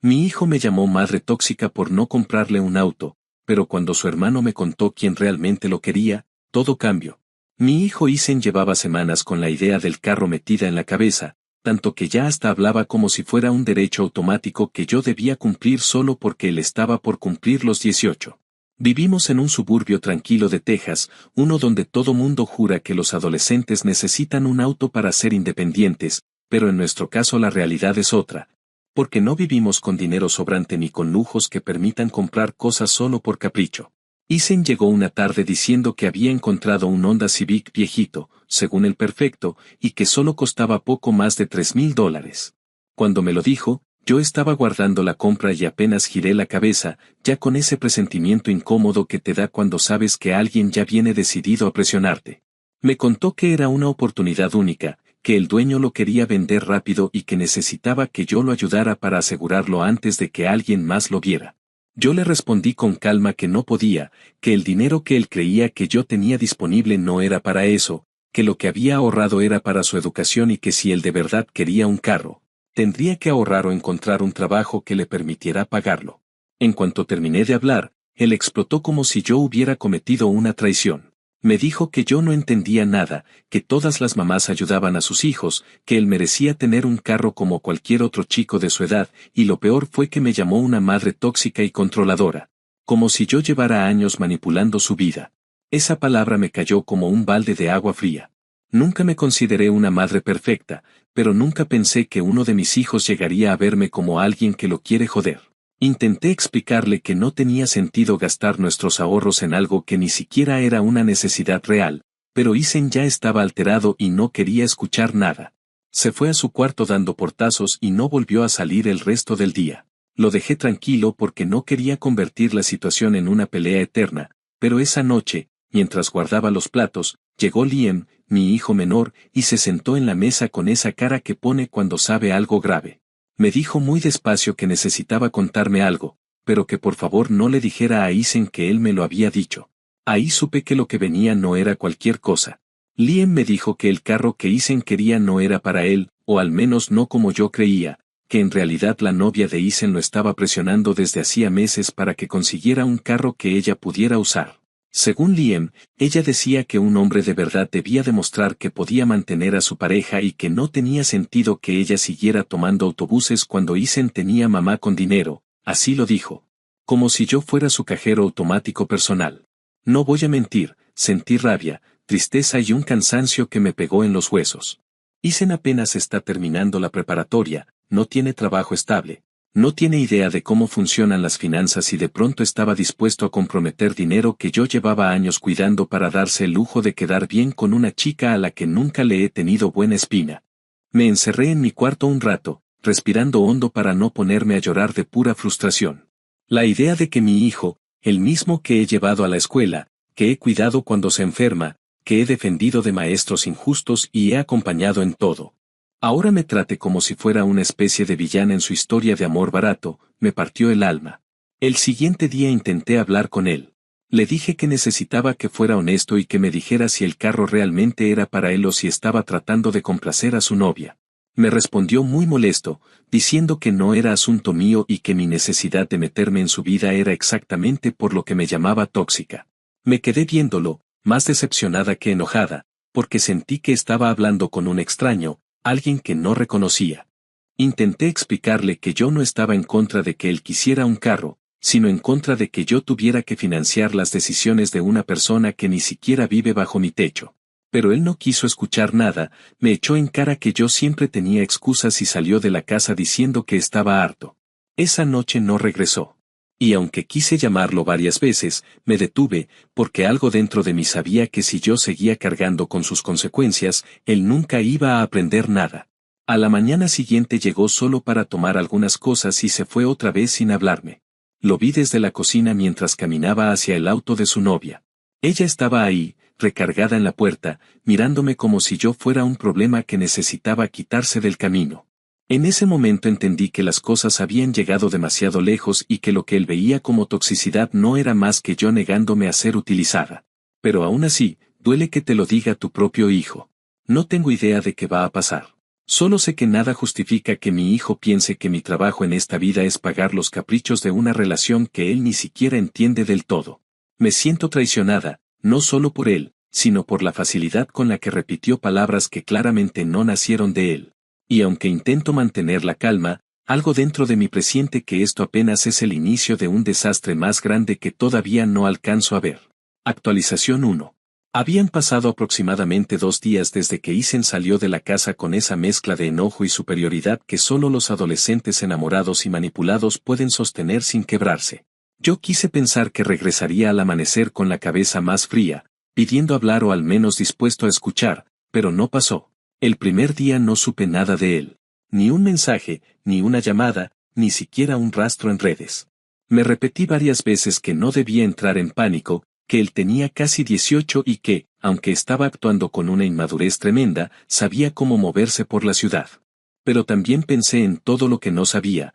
Mi hijo me llamó madre tóxica por no comprarle un auto, pero cuando su hermano me contó quién realmente lo quería, todo cambió. Mi hijo Isen llevaba semanas con la idea del carro metida en la cabeza, tanto que ya hasta hablaba como si fuera un derecho automático que yo debía cumplir solo porque él estaba por cumplir los 18. Vivimos en un suburbio tranquilo de Texas, uno donde todo mundo jura que los adolescentes necesitan un auto para ser independientes, pero en nuestro caso la realidad es otra. Porque no vivimos con dinero sobrante ni con lujos que permitan comprar cosas solo por capricho. Isen llegó una tarde diciendo que había encontrado un Honda Civic viejito, según el perfecto, y que solo costaba poco más de $3,000. Cuando me lo dijo, yo estaba guardando la compra y apenas giré la cabeza, ya con ese presentimiento incómodo que te da cuando sabes que alguien ya viene decidido a presionarte. Me contó que era una oportunidad única, que el dueño lo quería vender rápido y que necesitaba que yo lo ayudara para asegurarlo antes de que alguien más lo viera. Yo le respondí con calma que no podía, que el dinero que él creía que yo tenía disponible no era para eso, que lo que había ahorrado era para su educación y que si él de verdad quería un carro, tendría que ahorrar o encontrar un trabajo que le permitiera pagarlo. En cuanto terminé de hablar, él explotó como si yo hubiera cometido una traición. Me dijo que yo no entendía nada, que todas las mamás ayudaban a sus hijos, que él merecía tener un carro como cualquier otro chico de su edad, y lo peor fue que me llamó una madre tóxica y controladora. Como si yo llevara años manipulando su vida. Esa palabra me cayó como un balde de agua fría. Nunca me consideré una madre perfecta, pero nunca pensé que uno de mis hijos llegaría a verme como alguien que lo quiere joder. Intenté explicarle que no tenía sentido gastar nuestros ahorros en algo que ni siquiera era una necesidad real, pero Isen ya estaba alterado y no quería escuchar nada. Se fue a su cuarto dando portazos y no volvió a salir el resto del día. Lo dejé tranquilo porque no quería convertir la situación en una pelea eterna, pero esa noche, mientras guardaba los platos, llegó Liam, mi hijo menor, y se sentó en la mesa con esa cara que pone cuando sabe algo grave. Me dijo muy despacio que necesitaba contarme algo, pero que por favor no le dijera a Isen que él me lo había dicho. Ahí supe que lo que venía no era cualquier cosa. Liam me dijo que el carro que Isen quería no era para él, o al menos no como yo creía, que en realidad la novia de Isen lo estaba presionando desde hacía meses para que consiguiera un carro que ella pudiera usar. Según Liam, ella decía que un hombre de verdad debía demostrar que podía mantener a su pareja y que no tenía sentido que ella siguiera tomando autobuses cuando Isen tenía mamá con dinero, así lo dijo. Como si yo fuera su cajero automático personal. No voy a mentir, sentí rabia, tristeza y un cansancio que me pegó en los huesos. Isen apenas está terminando la preparatoria, no tiene trabajo estable. No tiene idea de cómo funcionan las finanzas y de pronto estaba dispuesto a comprometer dinero que yo llevaba años cuidando para darse el lujo de quedar bien con una chica a la que nunca le he tenido buena espina. Me encerré en mi cuarto un rato, respirando hondo para no ponerme a llorar de pura frustración. La idea de que mi hijo, el mismo que he llevado a la escuela, que he cuidado cuando se enferma, que he defendido de maestros injustos y he acompañado en todo. Ahora me trate como si fuera una especie de villana en su historia de amor barato, me partió el alma. El siguiente día intenté hablar con él. Le dije que necesitaba que fuera honesto y que me dijera si el carro realmente era para él o si estaba tratando de complacer a su novia. Me respondió muy molesto, diciendo que no era asunto mío y que mi necesidad de meterme en su vida era exactamente por lo que me llamaba tóxica. Me quedé viéndolo, más decepcionada que enojada, porque sentí que estaba hablando con un extraño, alguien que no reconocía. Intenté explicarle que yo no estaba en contra de que él quisiera un carro, sino en contra de que yo tuviera que financiar las decisiones de una persona que ni siquiera vive bajo mi techo. Pero él no quiso escuchar nada, me echó en cara que yo siempre tenía excusas y salió de la casa diciendo que estaba harto. Esa noche no regresó. Y aunque quise llamarlo varias veces, me detuve, porque algo dentro de mí sabía que si yo seguía cargando con sus consecuencias, él nunca iba a aprender nada. A la mañana siguiente llegó solo para tomar algunas cosas y se fue otra vez sin hablarme. Lo vi desde la cocina mientras caminaba hacia el auto de su novia. Ella estaba ahí, recargada en la puerta, mirándome como si yo fuera un problema que necesitaba quitarse del camino. En ese momento entendí que las cosas habían llegado demasiado lejos y que lo que él veía como toxicidad no era más que yo negándome a ser utilizada. Pero aún así, duele que te lo diga tu propio hijo. No tengo idea de qué va a pasar. Solo sé que nada justifica que mi hijo piense que mi trabajo en esta vida es pagar los caprichos de una relación que él ni siquiera entiende del todo. Me siento traicionada, no solo por él, sino por la facilidad con la que repitió palabras que claramente no nacieron de él. Y aunque intento mantener la calma, algo dentro de mí presiente que esto apenas es el inicio de un desastre más grande que todavía no alcanzo a ver. Actualización 1. Habían pasado aproximadamente 2 días desde que Isen salió de la casa con esa mezcla de enojo y superioridad que solo los adolescentes enamorados y manipulados pueden sostener sin quebrarse. Yo quise pensar que regresaría al amanecer con la cabeza más fría, pidiendo hablar o al menos dispuesto a escuchar, pero no pasó. El primer día no supe nada de él. Ni un mensaje, ni una llamada, ni siquiera un rastro en redes. Me repetí varias veces que no debía entrar en pánico, que él tenía casi 18 y que, aunque estaba actuando con una inmadurez tremenda, sabía cómo moverse por la ciudad. Pero también pensé en todo lo que no sabía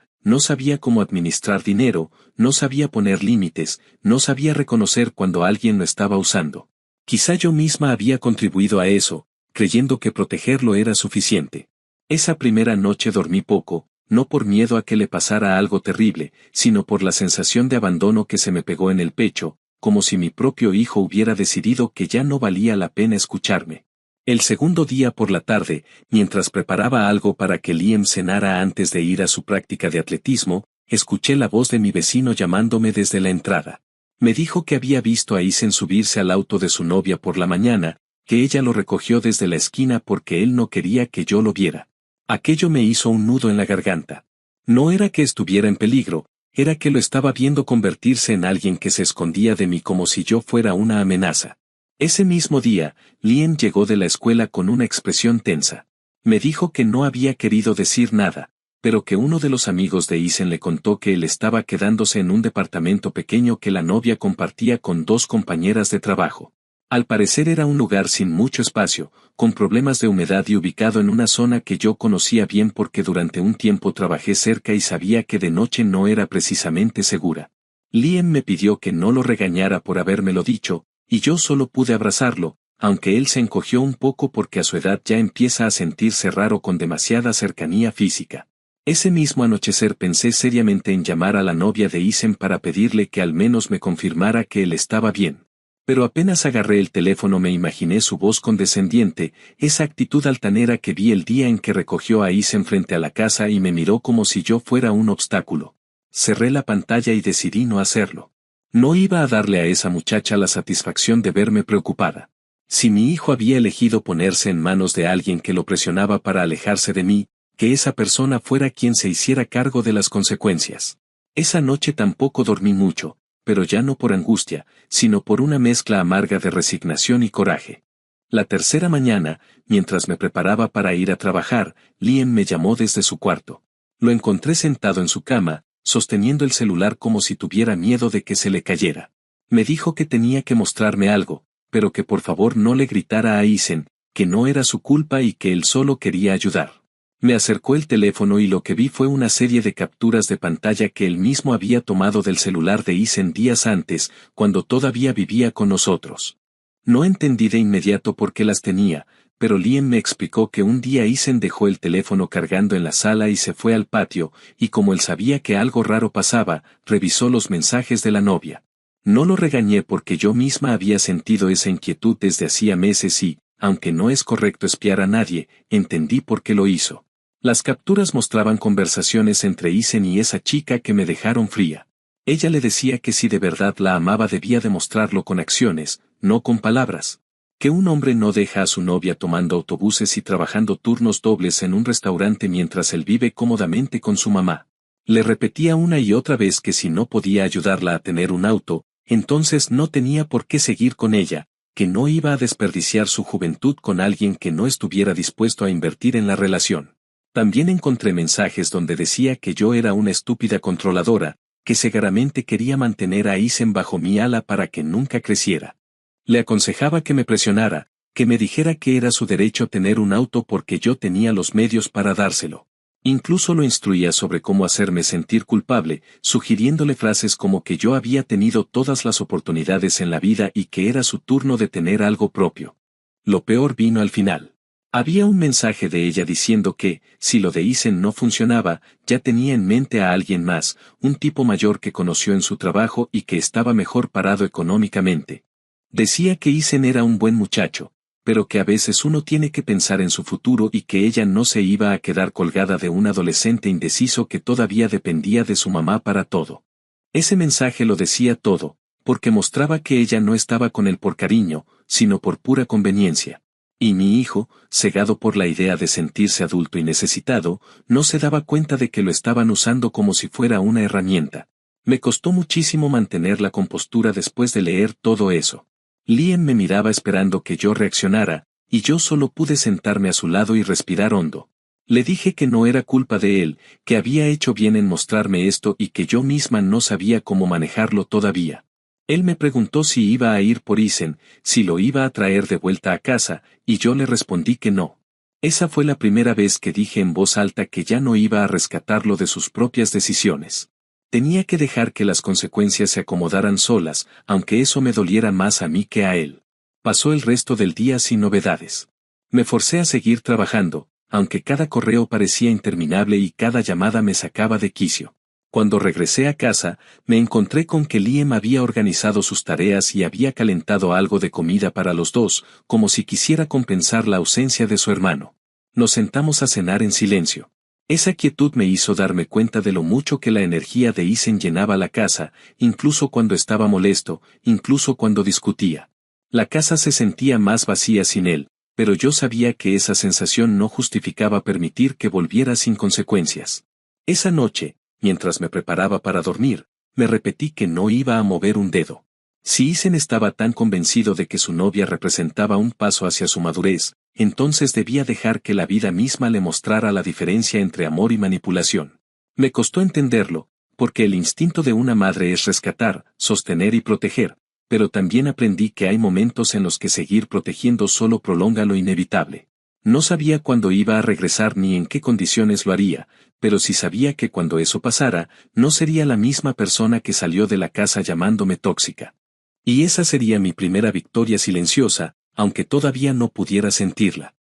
cómo administrar dinero, no sabía poner límites, no sabía reconocer cuando alguien lo estaba usando. Quizá yo misma había contribuido a eso, creyendo que protegerlo era suficiente. Esa primera noche dormí poco, no por miedo a que le pasara algo terrible, sino por la sensación de abandono que se me pegó en el pecho, como si mi propio hijo hubiera decidido que ya no valía la pena escucharme. El segundo día por la tarde, mientras preparaba algo para que Liam cenara antes de ir a su práctica de atletismo, escuché la voz de mi vecino llamándome desde la entrada. Me dijo que había visto a Isen subirse al auto de su novia por la mañana, que ella lo recogió desde la esquina porque él no quería que yo lo viera. Aquello me hizo un nudo en la garganta. No era que estuviera en peligro, era que lo estaba viendo convertirse en alguien que se escondía de mí como si yo fuera una amenaza. Ese mismo día, Liam llegó de la escuela con una expresión tensa. Me dijo que no había querido decir nada, pero que uno de los amigos de Isen le contó que él estaba quedándose en un departamento pequeño que la novia compartía con 2 compañeras de trabajo. Al parecer era un lugar sin mucho espacio, con problemas de humedad y ubicado en una zona que yo conocía bien porque durante un tiempo trabajé cerca y sabía que de noche no era precisamente segura. Liam me pidió que no lo regañara por habérmelo dicho, y yo solo pude abrazarlo, aunque él se encogió un poco porque a su edad ya empieza a sentirse raro con demasiada cercanía física. Ese mismo anochecer pensé seriamente en llamar a la novia de Isen para pedirle que al menos me confirmara que él estaba bien. Pero apenas agarré el teléfono me imaginé su voz condescendiente, esa actitud altanera que vi el día en que recogió a Isen frente a la casa y me miró como si yo fuera un obstáculo. Cerré la pantalla y decidí no hacerlo. No iba a darle a esa muchacha la satisfacción de verme preocupada. Si mi hijo había elegido ponerse en manos de alguien que lo presionaba para alejarse de mí, que esa persona fuera quien se hiciera cargo de las consecuencias. Esa noche tampoco dormí mucho, pero ya no por angustia, sino por una mezcla amarga de resignación y coraje. La tercera mañana, mientras me preparaba para ir a trabajar, Liam me llamó desde su cuarto. Lo encontré sentado en su cama, sosteniendo el celular como si tuviera miedo de que se le cayera. Me dijo que tenía que mostrarme algo, pero que por favor no le gritara a Isen, que no era su culpa y que él solo quería ayudar. Me acercó el teléfono y lo que vi fue una serie de capturas de pantalla que él mismo había tomado del celular de Isen días antes, cuando todavía vivía con nosotros. No entendí de inmediato por qué las tenía, pero Liam me explicó que un día Isen dejó el teléfono cargando en la sala y se fue al patio, y como él sabía que algo raro pasaba, revisó los mensajes de la novia. No lo regañé porque yo misma había sentido esa inquietud desde hacía meses y, aunque no es correcto espiar a nadie, entendí por qué lo hizo. Las capturas mostraban conversaciones entre Isen y esa chica que me dejaron fría. Ella le decía que si de verdad la amaba debía demostrarlo con acciones, no con palabras. Que un hombre no deja a su novia tomando autobuses y trabajando turnos dobles en un restaurante mientras él vive cómodamente con su mamá. Le repetía una y otra vez que si no podía ayudarla a tener un auto, entonces no tenía por qué seguir con ella, que no iba a desperdiciar su juventud con alguien que no estuviera dispuesto a invertir en la relación. También encontré mensajes donde decía que yo era una estúpida controladora, que cegaramente quería mantener a Isen bajo mi ala para que nunca creciera. Le aconsejaba que me presionara, que me dijera que era su derecho tener un auto porque yo tenía los medios para dárselo. Incluso lo instruía sobre cómo hacerme sentir culpable, sugiriéndole frases como que yo había tenido todas las oportunidades en la vida y que era su turno de tener algo propio. Lo peor vino al final. Había un mensaje de ella diciendo que, si lo de Isen no funcionaba, ya tenía en mente a alguien más, un tipo mayor que conoció en su trabajo y que estaba mejor parado económicamente. Decía que Isen era un buen muchacho, pero que a veces uno tiene que pensar en su futuro y que ella no se iba a quedar colgada de un adolescente indeciso que todavía dependía de su mamá para todo. Ese mensaje lo decía todo, porque mostraba que ella no estaba con él por cariño, sino por pura conveniencia. Y mi hijo, cegado por la idea de sentirse adulto y necesitado, no se daba cuenta de que lo estaban usando como si fuera una herramienta. Me costó muchísimo mantener la compostura después de leer todo eso. Liam me miraba esperando que yo reaccionara, y yo solo pude sentarme a su lado y respirar hondo. Le dije que no era culpa de él, que había hecho bien en mostrarme esto y que yo misma no sabía cómo manejarlo todavía. Él me preguntó si iba a ir por Isen, si lo iba a traer de vuelta a casa, y yo le respondí que no. Esa fue la primera vez que dije en voz alta que ya no iba a rescatarlo de sus propias decisiones. Tenía que dejar que las consecuencias se acomodaran solas, aunque eso me doliera más a mí que a él. Pasó el resto del día sin novedades. Me forcé a seguir trabajando, aunque cada correo parecía interminable y cada llamada me sacaba de quicio. Cuando regresé a casa, me encontré con que Liam había organizado sus tareas y había calentado algo de comida para los dos, como si quisiera compensar la ausencia de su hermano. Nos sentamos a cenar en silencio. Esa quietud me hizo darme cuenta de lo mucho que la energía de Isen llenaba la casa, incluso cuando estaba molesto, incluso cuando discutía. La casa se sentía más vacía sin él, pero yo sabía que esa sensación no justificaba permitir que volviera sin consecuencias. Esa noche, mientras me preparaba para dormir, me repetí que no iba a mover un dedo. Si Isen estaba tan convencido de que su novia representaba un paso hacia su madurez, entonces debía dejar que la vida misma le mostrara la diferencia entre amor y manipulación. Me costó entenderlo, porque el instinto de una madre es rescatar, sostener y proteger, pero también aprendí que hay momentos en los que seguir protegiendo solo prolonga lo inevitable. No sabía cuándo iba a regresar ni en qué condiciones lo haría, pero sí sabía que cuando eso pasara, no sería la misma persona que salió de la casa llamándome tóxica. Y esa sería mi primera victoria silenciosa, aunque todavía no pudiera sentirla.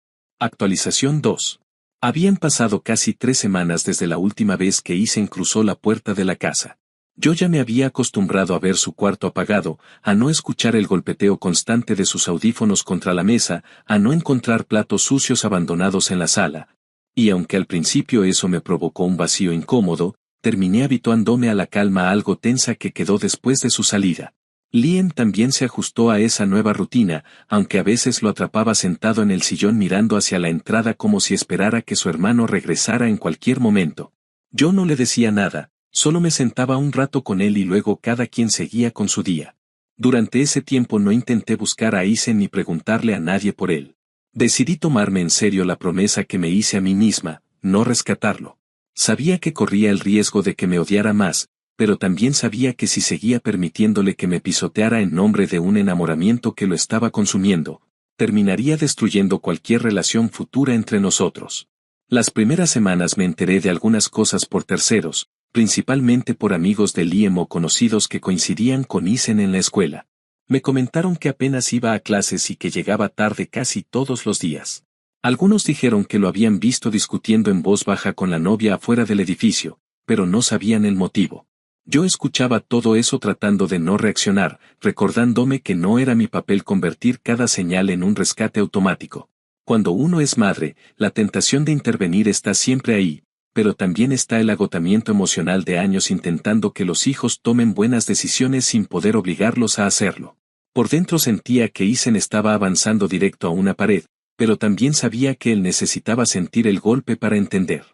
Actualización 2. Habían pasado casi 3 semanas desde la última vez que Isen cruzó la puerta de la casa. Yo ya me había acostumbrado a ver su cuarto apagado, a no escuchar el golpeteo constante de sus audífonos contra la mesa, a no encontrar platos sucios abandonados en la sala. Y aunque al principio eso me provocó un vacío incómodo, terminé habituándome a la calma algo tensa que quedó después de su salida. Liam también se ajustó a esa nueva rutina, aunque a veces lo atrapaba sentado en el sillón mirando hacia la entrada como si esperara que su hermano regresara en cualquier momento. Yo no le decía nada, solo me sentaba un rato con él y luego cada quien seguía con su día. Durante ese tiempo no intenté buscar a Isen ni preguntarle a nadie por él. Decidí tomarme en serio la promesa que me hice a mí misma, no rescatarlo. Sabía que corría el riesgo de que me odiara más, pero también sabía que si seguía permitiéndole que me pisoteara en nombre de un enamoramiento que lo estaba consumiendo, terminaría destruyendo cualquier relación futura entre nosotros. Las primeras semanas me enteré de algunas cosas por terceros, principalmente por amigos de Liam o conocidos que coincidían con Isen en la escuela. Me comentaron que apenas iba a clases y que llegaba tarde casi todos los días. Algunos dijeron que lo habían visto discutiendo en voz baja con la novia afuera del edificio, pero no sabían el motivo. Yo escuchaba todo eso tratando de no reaccionar, recordándome que no era mi papel convertir cada señal en un rescate automático. Cuando uno es madre, la tentación de intervenir está siempre ahí, pero también está el agotamiento emocional de años intentando que los hijos tomen buenas decisiones sin poder obligarlos a hacerlo. Por dentro sentía que Isen estaba avanzando directo a una pared, pero también sabía que él necesitaba sentir el golpe para entender.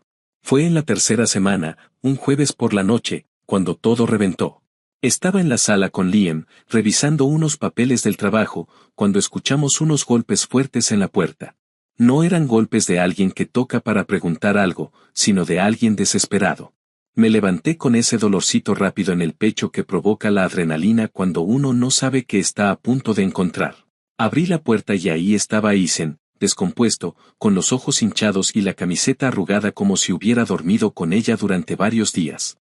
Fue en la tercera semana, un jueves por la noche, cuando todo reventó. Estaba en la sala con Liam, revisando unos papeles del trabajo, cuando escuchamos unos golpes fuertes en la puerta. No eran golpes de alguien que toca para preguntar algo, sino de alguien desesperado. Me levanté con ese dolorcito rápido en el pecho que provoca la adrenalina cuando uno no sabe qué está a punto de encontrar. Abrí la puerta y ahí estaba Isen, descompuesto, con los ojos hinchados y la camiseta arrugada como si hubiera dormido con ella durante varios días.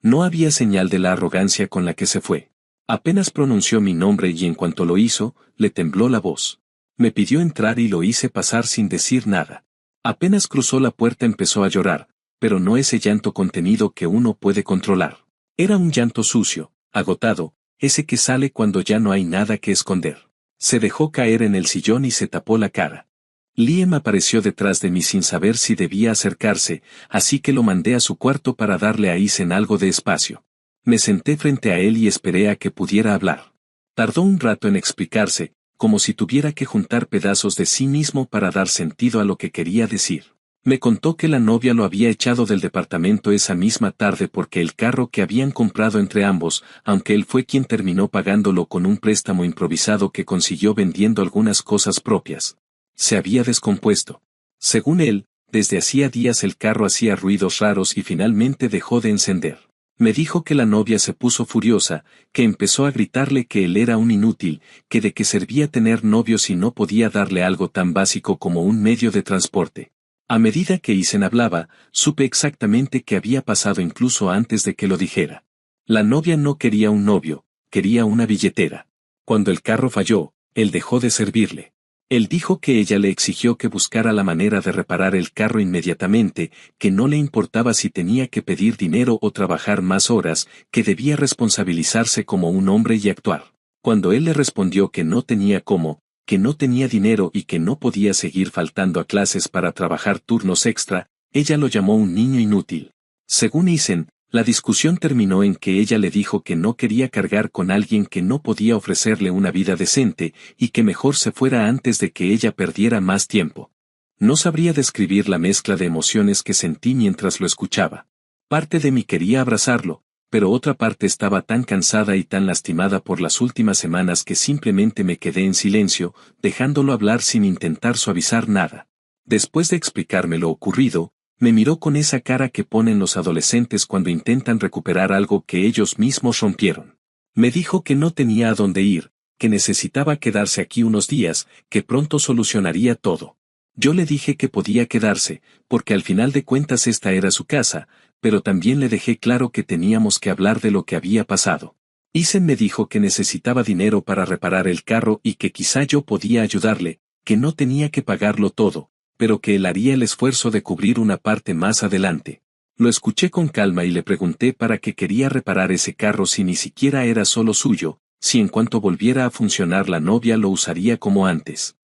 No había señal de la arrogancia con la que se fue. Apenas pronunció mi nombre y en cuanto lo hizo, le tembló la voz. Me pidió entrar y lo hice pasar sin decir nada. Apenas cruzó la puerta empezó a llorar, pero no ese llanto contenido que uno puede controlar. Era un llanto sucio, agotado, ese que sale cuando ya no hay nada que esconder. Se dejó caer en el sillón y se tapó la cara. Liam apareció detrás de mí sin saber si debía acercarse, así que lo mandé a su cuarto para darle a Isen algo de espacio. Me senté frente a él y esperé a que pudiera hablar. Tardó un rato en explicarse, como si tuviera que juntar pedazos de sí mismo para dar sentido a lo que quería decir. Me contó que la novia lo había echado del departamento esa misma tarde porque el carro que habían comprado entre ambos, aunque él fue quien terminó pagándolo con un préstamo improvisado que consiguió vendiendo algunas cosas propias, se había descompuesto. Según él, desde hacía días el carro hacía ruidos raros y finalmente dejó de encender. Me dijo que la novia se puso furiosa, que empezó a gritarle que él era un inútil, que de qué servía tener novio si no podía darle algo tan básico como un medio de transporte. A medida que Isen hablaba, supe exactamente qué había pasado incluso antes de que lo dijera. La novia no quería un novio, quería una billetera. Cuando el carro falló, él dejó de servirle. Él dijo que ella le exigió que buscara la manera de reparar el carro inmediatamente, que no le importaba si tenía que pedir dinero o trabajar más horas, que debía responsabilizarse como un hombre y actuar. Cuando él le respondió que no tenía cómo, que no tenía dinero y que no podía seguir faltando a clases para trabajar turnos extra, ella lo llamó un niño inútil. Según Isen, la discusión terminó en que ella le dijo que no quería cargar con alguien que no podía ofrecerle una vida decente, y que mejor se fuera antes de que ella perdiera más tiempo. No sabría describir la mezcla de emociones que sentí mientras lo escuchaba. Parte de mí quería abrazarlo, pero otra parte estaba tan cansada y tan lastimada por las últimas semanas que simplemente me quedé en silencio, dejándolo hablar sin intentar suavizar nada. Después de explicarme lo ocurrido, me miró con esa cara que ponen los adolescentes cuando intentan recuperar algo que ellos mismos rompieron. Me dijo que no tenía a dónde ir, que necesitaba quedarse aquí unos días, que pronto solucionaría todo. Yo le dije que podía quedarse, porque al final de cuentas esta era su casa, pero también le dejé claro que teníamos que hablar de lo que había pasado. Isen me dijo que necesitaba dinero para reparar el carro y que quizá yo podía ayudarle, que no tenía que pagarlo todo, pero que él haría el esfuerzo de cubrir una parte más adelante. Lo escuché con calma y le pregunté para qué quería reparar ese carro si ni siquiera era solo suyo, si en cuanto volviera a funcionar la novia lo usaría como antes.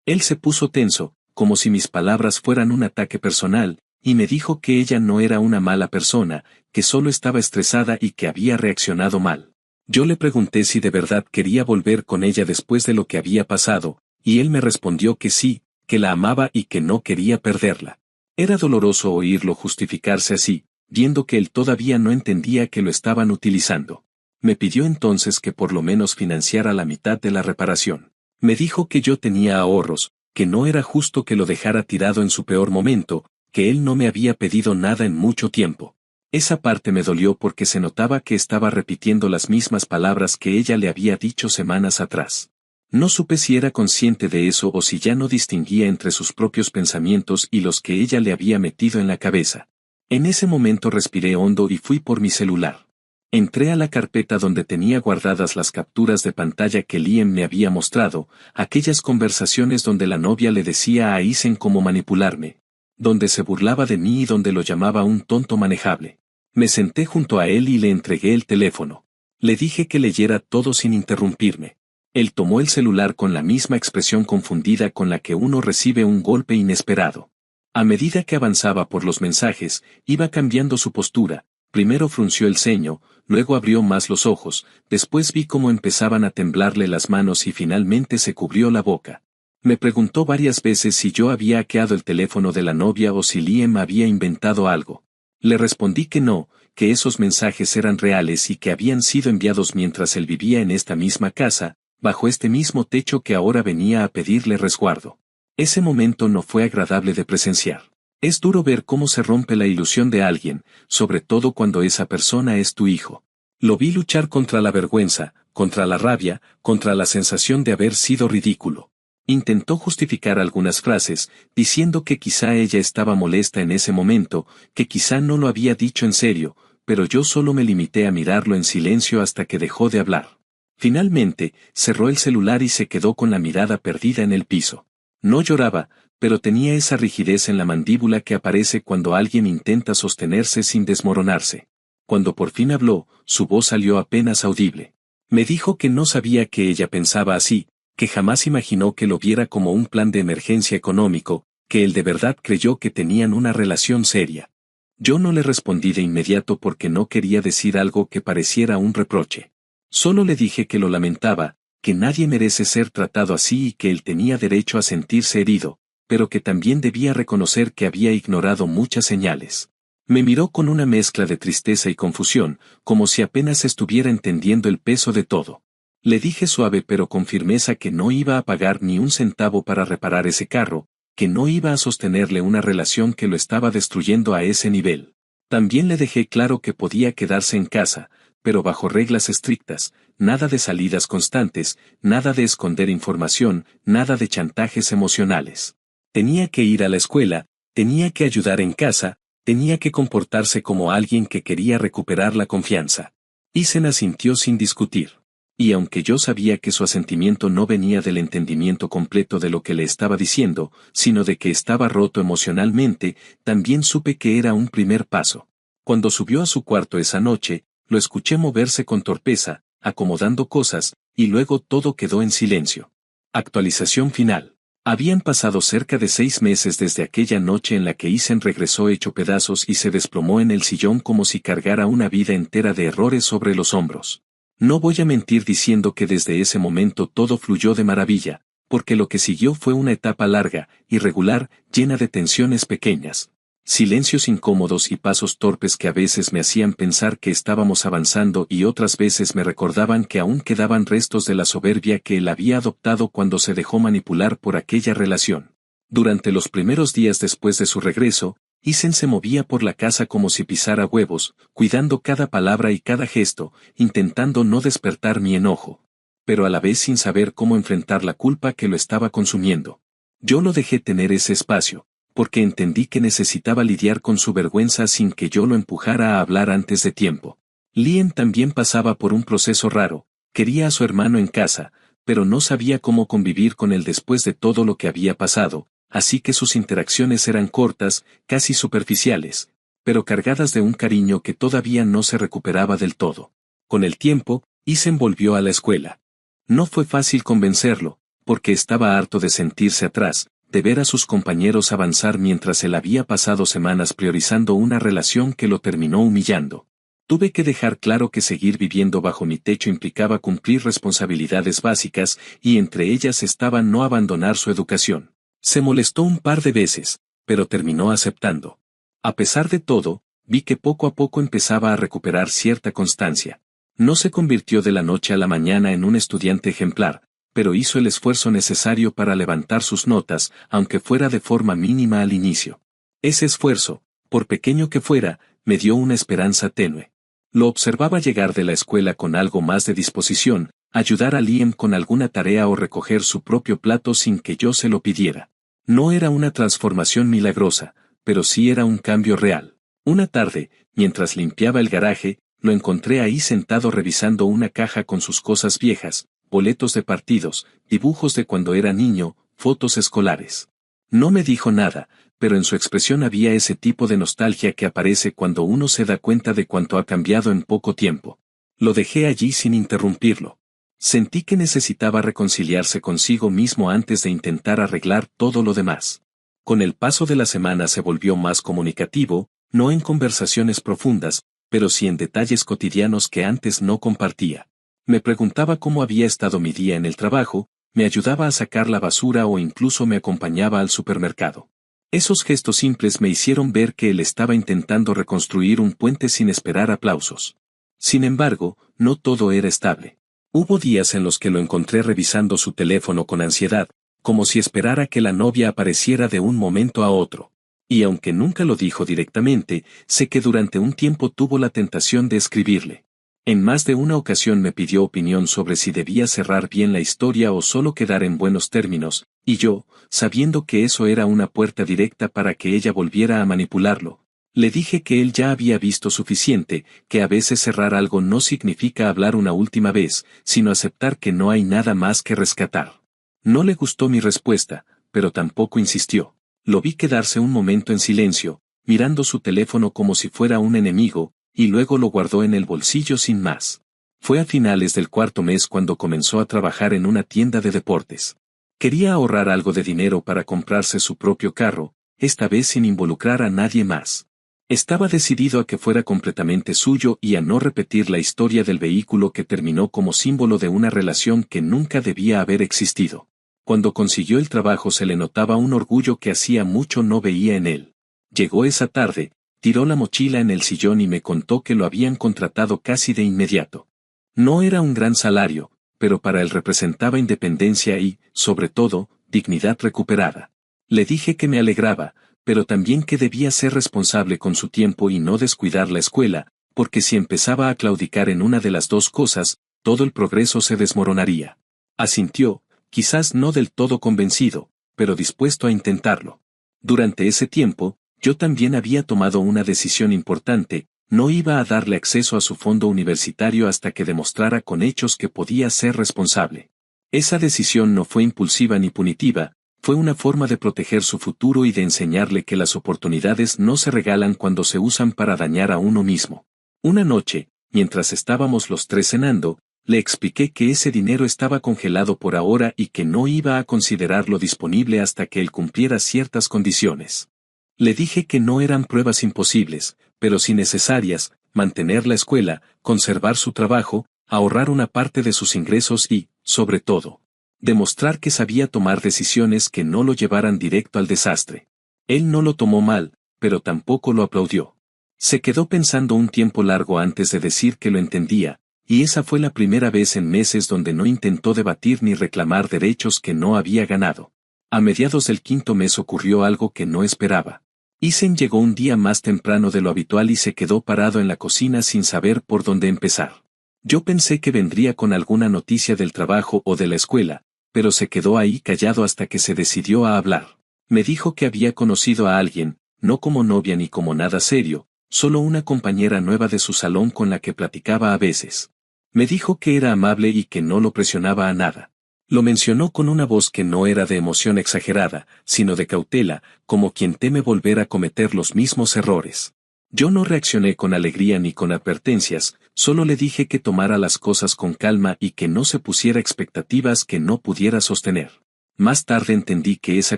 Él se puso tenso, como si mis palabras fueran un ataque personal, y me dijo que ella no era una mala persona, que solo estaba estresada y que había reaccionado mal. Yo le pregunté si de verdad quería volver con ella después de lo que había pasado, y él me respondió que sí, que la amaba y que no quería perderla. Era doloroso oírlo justificarse así, viendo que él todavía no entendía que lo estaban utilizando. Me pidió entonces que por lo menos financiara la mitad de la reparación. Me dijo que yo tenía ahorros, que no era justo que lo dejara tirado en su peor momento, que él no me había pedido nada en mucho tiempo. Esa parte me dolió porque se notaba que estaba repitiendo las mismas palabras que ella le había dicho semanas atrás. No supe si era consciente de eso o si ya no distinguía entre sus propios pensamientos y los que ella le había metido en la cabeza. En ese momento respiré hondo y fui por mi celular. Entré a la carpeta donde tenía guardadas las capturas de pantalla que Liam me había mostrado, aquellas conversaciones donde la novia le decía a Isen cómo manipularme, donde se burlaba de mí y donde lo llamaba un tonto manejable. Me senté junto a él y le entregué el teléfono. Le dije que leyera todo sin interrumpirme. Él tomó el celular con la misma expresión confundida con la que uno recibe un golpe inesperado. A medida que avanzaba por los mensajes, iba cambiando su postura. Primero frunció el ceño, luego abrió más los ojos, después vi cómo empezaban a temblarle las manos y finalmente se cubrió la boca. Me preguntó varias veces si yo había hackeado el teléfono de la novia o si Liam había inventado algo. Le respondí que no, que esos mensajes eran reales y que habían sido enviados mientras él vivía en esta misma casa, bajo este mismo techo que ahora venía a pedirle resguardo. Ese momento no fue agradable de presenciar. Es duro ver cómo se rompe la ilusión de alguien, sobre todo cuando esa persona es tu hijo. Lo vi luchar contra la vergüenza, contra la rabia, contra la sensación de haber sido ridículo. Intentó justificar algunas frases, diciendo que quizá ella estaba molesta en ese momento, que quizá no lo había dicho en serio, pero yo solo me limité a mirarlo en silencio hasta que dejó de hablar. Finalmente, cerró el celular y se quedó con la mirada perdida en el piso. No lloraba, pero tenía esa rigidez en la mandíbula que aparece cuando alguien intenta sostenerse sin desmoronarse. Cuando por fin habló, su voz salió apenas audible. Me dijo que no sabía que ella pensaba así, que jamás imaginó que lo viera como un plan de emergencia económico, que él de verdad creyó que tenían una relación seria. Yo no le respondí de inmediato porque no quería decir algo que pareciera un reproche. Solo le dije que lo lamentaba, que nadie merece ser tratado así y que él tenía derecho a sentirse herido, pero que también debía reconocer que había ignorado muchas señales. Me miró con una mezcla de tristeza y confusión, como si apenas estuviera entendiendo el peso de todo. Le dije suave pero con firmeza que no iba a pagar ni un centavo para reparar ese carro, que no iba a sostenerle una relación que lo estaba destruyendo a ese nivel. También le dejé claro que podía quedarse en casa, pero bajo reglas estrictas, nada de salidas constantes, nada de esconder información, nada de chantajes emocionales. Tenía que ir a la escuela, tenía que ayudar en casa, tenía que comportarse como alguien que quería recuperar la confianza. Isen asintió sin discutir. Y aunque yo sabía que su asentimiento no venía del entendimiento completo de lo que le estaba diciendo, sino de que estaba roto emocionalmente, también supe que era un primer paso. Cuando subió a su cuarto esa noche, lo escuché moverse con torpeza, acomodando cosas, y luego todo quedó en silencio. Actualización final. Habían pasado cerca de 6 meses desde aquella noche en la que Isen regresó hecho pedazos y se desplomó en el sillón como si cargara una vida entera de errores sobre los hombros. No voy a mentir diciendo que desde ese momento todo fluyó de maravilla, porque lo que siguió fue una etapa larga, irregular, llena de tensiones pequeñas, silencios incómodos y pasos torpes que a veces me hacían pensar que estábamos avanzando y otras veces me recordaban que aún quedaban restos de la soberbia que él había adoptado cuando se dejó manipular por aquella relación. Durante los primeros días después de su regreso, Isen se movía por la casa como si pisara huevos, cuidando cada palabra y cada gesto, intentando no despertar mi enojo, pero a la vez sin saber cómo enfrentar la culpa que lo estaba consumiendo. Yo lo dejé tener ese espacio, porque entendí que necesitaba lidiar con su vergüenza sin que yo lo empujara a hablar antes de tiempo. Lien también pasaba por un proceso raro, quería a su hermano en casa, pero no sabía cómo convivir con él después de todo lo que había pasado, así que sus interacciones eran cortas, casi superficiales, pero cargadas de un cariño que todavía no se recuperaba del todo. Con el tiempo, Isen volvió a la escuela. No fue fácil convencerlo, porque estaba harto de sentirse atrás, de ver a sus compañeros avanzar mientras él había pasado semanas priorizando una relación que lo terminó humillando. Tuve que dejar claro que seguir viviendo bajo mi techo implicaba cumplir responsabilidades básicas, y entre ellas estaba no abandonar su educación. Se molestó un par de veces, pero terminó aceptando. A pesar de todo, vi que poco a poco empezaba a recuperar cierta constancia. No se convirtió de la noche a la mañana en un estudiante ejemplar, pero hizo el esfuerzo necesario para levantar sus notas, aunque fuera de forma mínima al inicio. Ese esfuerzo, por pequeño que fuera, me dio una esperanza tenue. Lo observaba llegar de la escuela con algo más de disposición, ayudar a Liam con alguna tarea o recoger su propio plato sin que yo se lo pidiera. No era una transformación milagrosa, pero sí era un cambio real. Una tarde, mientras limpiaba el garaje, lo encontré ahí sentado revisando una caja con sus cosas viejas, boletos de partidos, dibujos de cuando era niño, fotos escolares. No me dijo nada, pero en su expresión había ese tipo de nostalgia que aparece cuando uno se da cuenta de cuánto ha cambiado en poco tiempo. Lo dejé allí sin interrumpirlo. Sentí que necesitaba reconciliarse consigo mismo antes de intentar arreglar todo lo demás. Con el paso de la semana se volvió más comunicativo, no en conversaciones profundas, pero sí en detalles cotidianos que antes no compartía. Me preguntaba cómo había estado mi día en el trabajo, me ayudaba a sacar la basura o incluso me acompañaba al supermercado. Esos gestos simples me hicieron ver que él estaba intentando reconstruir un puente sin esperar aplausos. Sin embargo, no todo era estable. Hubo días en los que lo encontré revisando su teléfono con ansiedad, como si esperara que la novia apareciera de un momento a otro. Y aunque nunca lo dijo directamente, sé que durante un tiempo tuvo la tentación de escribirle. En más de una ocasión me pidió opinión sobre si debía cerrar bien la historia o solo quedar en buenos términos, y yo, sabiendo que eso era una puerta directa para que ella volviera a manipularlo, Le dije que él ya había visto suficiente, que a veces cerrar algo no significa hablar una última vez, sino aceptar que no hay nada más que rescatar. No le gustó mi respuesta, pero tampoco insistió. Lo vi quedarse un momento en silencio, mirando su teléfono como si fuera un enemigo, y luego lo guardó en el bolsillo sin más. Fue a finales del cuarto mes cuando comenzó a trabajar en una tienda de deportes. Quería ahorrar algo de dinero para comprarse su propio carro, esta vez sin involucrar a nadie más. Estaba decidido a que fuera completamente suyo y a no repetir la historia del vehículo que terminó como símbolo de una relación que nunca debía haber existido. Cuando consiguió el trabajo se le notaba un orgullo que hacía mucho no veía en él. Llegó esa tarde, tiró la mochila en el sillón y me contó que lo habían contratado casi de inmediato. No era un gran salario, pero para él representaba independencia y, sobre todo, dignidad recuperada. Le dije que me alegraba, pero también que debía ser responsable con su tiempo y no descuidar la escuela, porque si empezaba a claudicar en una de las dos cosas, todo el progreso se desmoronaría. Asintió, quizás no del todo convencido, pero dispuesto a intentarlo. Durante ese tiempo, yo también había tomado una decisión importante, no iba a darle acceso a su fondo universitario hasta que demostrara con hechos que podía ser responsable. Esa decisión no fue impulsiva ni punitiva, fue una forma de proteger su futuro y de enseñarle que las oportunidades no se regalan cuando se usan para dañar a uno mismo. Una noche, mientras estábamos los tres cenando, le expliqué que ese dinero estaba congelado por ahora y que no iba a considerarlo disponible hasta que él cumpliera ciertas condiciones. Le dije que no eran pruebas imposibles, pero sí necesarias, mantener la escuela, conservar su trabajo, ahorrar una parte de sus ingresos y, sobre todo, demostrar que sabía tomar decisiones que no lo llevaran directo al desastre. Él no lo tomó mal, pero tampoco lo aplaudió. Se quedó pensando un tiempo largo antes de decir que lo entendía, y esa fue la primera vez en meses donde no intentó debatir ni reclamar derechos que no había ganado. A mediados del quinto mes ocurrió algo que no esperaba. Isen llegó un día más temprano de lo habitual y se quedó parado en la cocina sin saber por dónde empezar. Yo pensé que vendría con alguna noticia del trabajo o de la escuela, pero se quedó ahí callado hasta que se decidió a hablar. Me dijo que había conocido a alguien, no como novia ni como nada serio, solo una compañera nueva de su salón con la que platicaba a veces. Me dijo que era amable y que no lo presionaba a nada. Lo mencionó con una voz que no era de emoción exagerada, sino de cautela, como quien teme volver a cometer los mismos errores. Yo no reaccioné con alegría ni con advertencias, solo le dije que tomara las cosas con calma y que no se pusiera expectativas que no pudiera sostener. Más tarde entendí que esa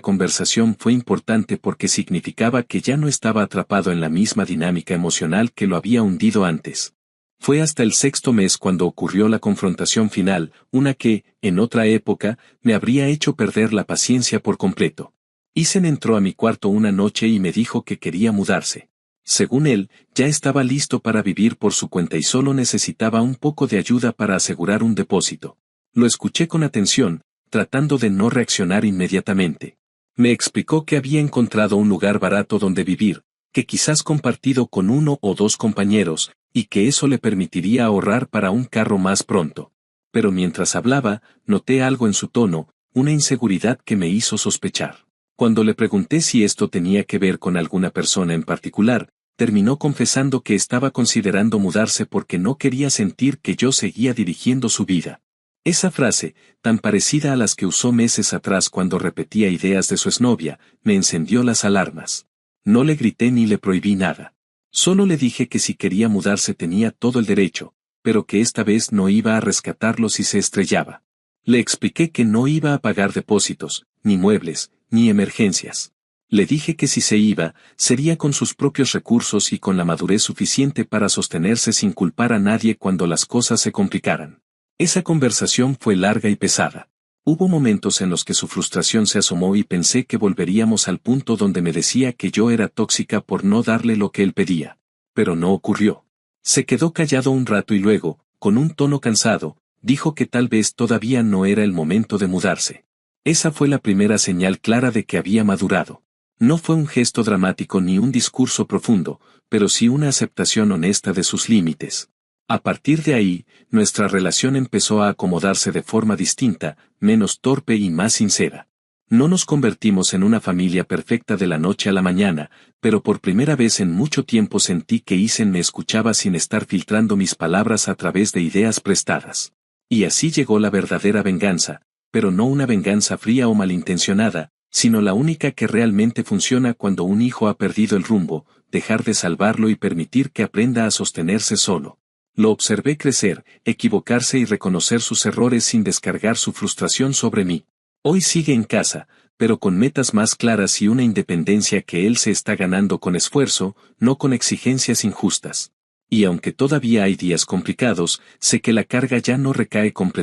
conversación fue importante porque significaba que ya no estaba atrapado en la misma dinámica emocional que lo había hundido antes. Fue hasta el sexto mes cuando ocurrió la confrontación final, una que, en otra época, me habría hecho perder la paciencia por completo. Isen entró a mi cuarto una noche y me dijo que quería mudarse. Según él, ya estaba listo para vivir por su cuenta y solo necesitaba un poco de ayuda para asegurar un depósito. Lo escuché con atención, tratando de no reaccionar inmediatamente. Me explicó que había encontrado un lugar barato donde vivir, que quizás compartido con uno o dos compañeros, y que eso le permitiría ahorrar para un carro más pronto. Pero mientras hablaba, noté algo en su tono, una inseguridad que me hizo sospechar. Cuando le pregunté si esto tenía que ver con alguna persona en particular, terminó confesando que estaba considerando mudarse porque no quería sentir que yo seguía dirigiendo su vida. Esa frase, tan parecida a las que usó meses atrás cuando repetía ideas de su exnovia, me encendió las alarmas. No le grité ni le prohibí nada. Solo le dije que si quería mudarse tenía todo el derecho, pero que esta vez no iba a rescatarlo si se estrellaba. Le expliqué que no iba a pagar depósitos, ni muebles, ni emergencias. Le dije que si se iba, sería con sus propios recursos y con la madurez suficiente para sostenerse sin culpar a nadie cuando las cosas se complicaran. Esa conversación fue larga y pesada. Hubo momentos en los que su frustración se asomó y pensé que volveríamos al punto donde me decía que yo era tóxica por no darle lo que él pedía. Pero no ocurrió. Se quedó callado un rato y luego, con un tono cansado, dijo que tal vez todavía no era el momento de mudarse. Esa fue la primera señal clara de que había madurado. No fue un gesto dramático ni un discurso profundo, pero sí una aceptación honesta de sus límites. A partir de ahí, nuestra relación empezó a acomodarse de forma distinta, menos torpe y más sincera. No nos convertimos en una familia perfecta de la noche a la mañana, pero por primera vez en mucho tiempo sentí que Isen me escuchaba sin estar filtrando mis palabras a través de ideas prestadas. Y así llegó la verdadera venganza, pero no una venganza fría o malintencionada, sino la única que realmente funciona cuando un hijo ha perdido el rumbo, dejar de salvarlo y permitir que aprenda a sostenerse solo. Lo observé crecer, equivocarse y reconocer sus errores sin descargar su frustración sobre mí. Hoy sigue en casa, pero con metas más claras y una independencia que él se está ganando con esfuerzo, no con exigencias injustas. Y aunque todavía hay días complicados, sé que la carga ya no recae completamente